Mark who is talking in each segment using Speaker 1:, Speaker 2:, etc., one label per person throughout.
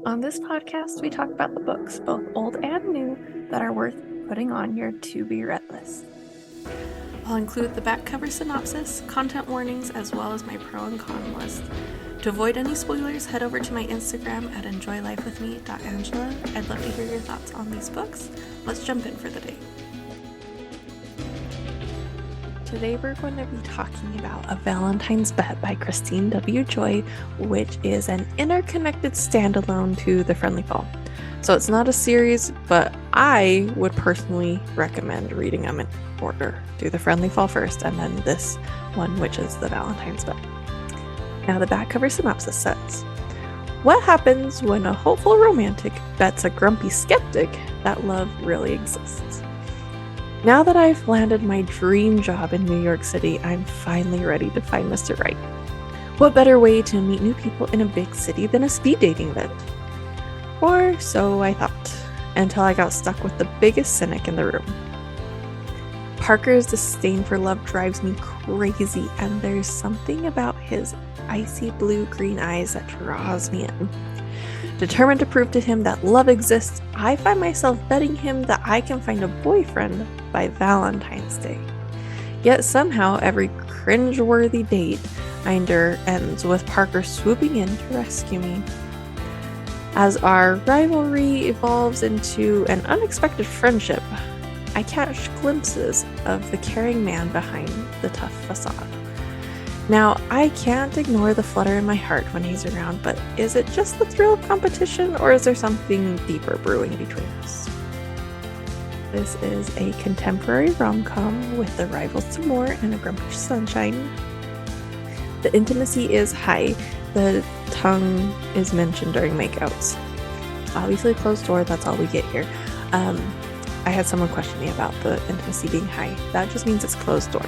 Speaker 1: On this podcast, we talk about the books, both old and new, that are worth putting on your to-be-read list. I'll include the back cover synopsis, content warnings, as well as my pro and con list. To avoid any spoilers, head over to my Instagram at enjoylifewithme.angela. I'd love to hear your thoughts on these books. Let's jump in for the day. Today we're going to be talking about A Valentine's Bet by Kristine W. Joy, which is an interconnected standalone to The Friendly Fall. So it's not a series, but I would personally recommend reading them in order. Do The Friendly Fall first, and then this one, which is The Valentine's Bet. Now the back cover synopsis says, what happens when a hopeful romantic bets a grumpy skeptic that love really exists? Now that I've landed my dream job in New York City, I'm finally ready to find Mr. Right. What better way to meet new people in a big city than a speed dating event? Or so I thought, until I got stuck with the biggest cynic in the room. Parker's disdain for love drives me crazy, and there's something about his icy blue-green eyes that draws me in. Determined to prove to him that love exists, I find myself betting him that I can find a boyfriend by Valentine's Day. Yet somehow every cringe-worthy date I endure ends with Parker swooping in to rescue me. As our rivalry evolves into an unexpected friendship, I catch glimpses of the caring man behind the tough facade. Now, I can't ignore the flutter in my heart when he's around, but is it just the thrill of competition, or is there something deeper brewing between us? This is a contemporary rom-com with the rivals to more and a grumpy sunshine. The intimacy is high. The tongue is mentioned during makeouts. Obviously closed door, that's all we get here. I had someone question me about the intimacy being high. That just means it's closed door.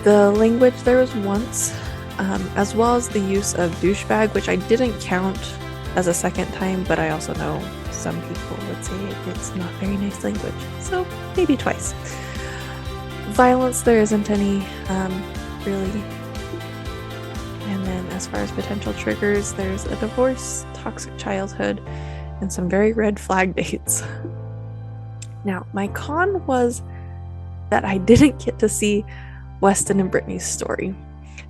Speaker 1: The language there was once, as well as the use of douchebag, which I didn't count as a second time, but I also know some people would say it's not very nice language, so maybe twice. Violence, there isn't any, really. And then as far as potential triggers, there's a divorce, toxic childhood, and some very red flag dates. Now, my con was that I didn't get to see Weston and Brittany's story.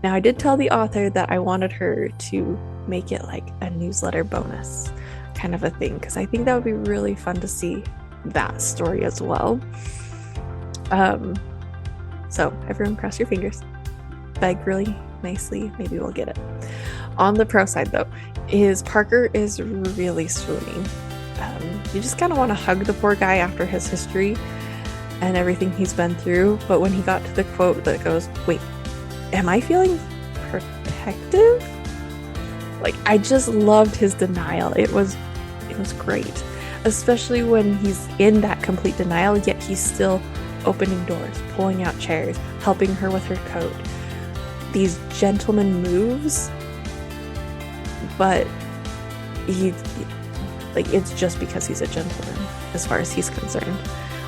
Speaker 1: Now, I did tell the author that I wanted her to make it like a newsletter bonus kind of a thing, because I think that would be really fun to see that story as well. So everyone cross your fingers. Beg really nicely, maybe we'll get it. On the pro side though, is Parker is really swooning. You just kind of want to hug the poor guy after his history and everything he's been through, but when he got to the quote that goes, wait, am I feeling protective? Like, I just loved his denial. It was great, especially when he's in that complete denial, yet he's still opening doors, pulling out chairs, helping her with her coat. These gentleman moves, but it's just because he's a gentleman as far as he's concerned,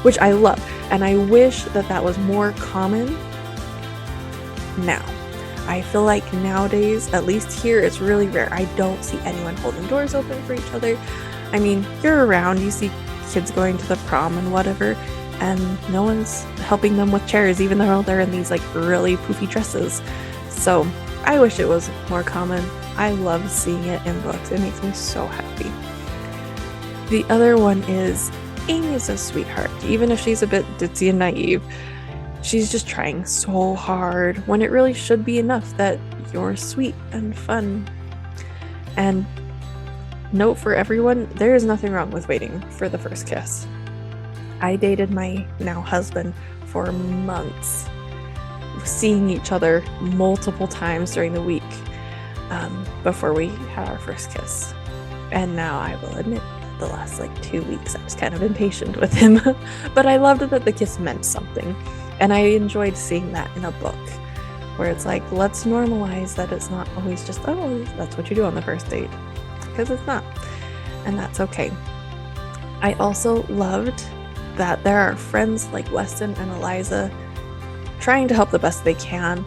Speaker 1: which I love, and I wish that was more common now. I feel like nowadays, at least here, it's really rare. I don't see anyone holding doors open for each other. I mean, you're around, you see kids going to the prom and whatever, and no one's helping them with chairs, even though they're in these like really poofy dresses. So I wish it was more common. I love seeing it in books. It makes me so happy. The other one is Amy's a sweetheart. Even if she's a bit ditzy and naive, she's just trying so hard when it really should be enough that you're sweet and fun. And note for everyone, there is nothing wrong with waiting for the first kiss. I dated my now husband for months, seeing each other multiple times during the week before we had our first kiss. And now I will admit, the last 2 weeks I was kind of impatient with him, but I loved that the kiss meant something, and I enjoyed seeing that in a book where it's like, let's normalize that it's not always just, oh, that's what you do on the first date, because it's not, and that's okay. I also loved that there are friends like Weston and Eliza trying to help the best they can,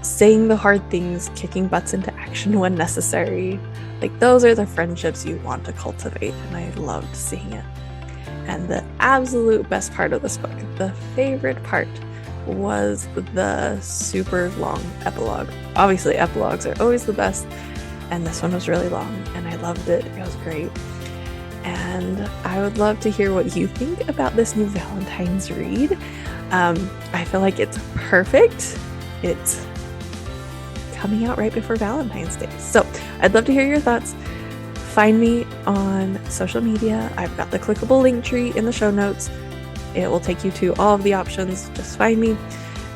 Speaker 1: saying the hard things, kicking butts into action when necessary, Like, those are the friendships you want to cultivate, and I loved seeing it. And the absolute best part of this book, the favorite part, was the super long epilogue. Obviously, epilogues are always the best, and this one was really long, and I loved it. It was great. And I would love to hear what you think about this new Valentine's read. I feel like it's perfect. It's coming out right before Valentine's Day. So I'd love to hear your thoughts. Find me on social media. I've got the clickable link tree in the show notes. It will take you to all of the options. Just find me,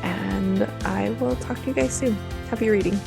Speaker 1: and I will talk to you guys soon. Happy reading.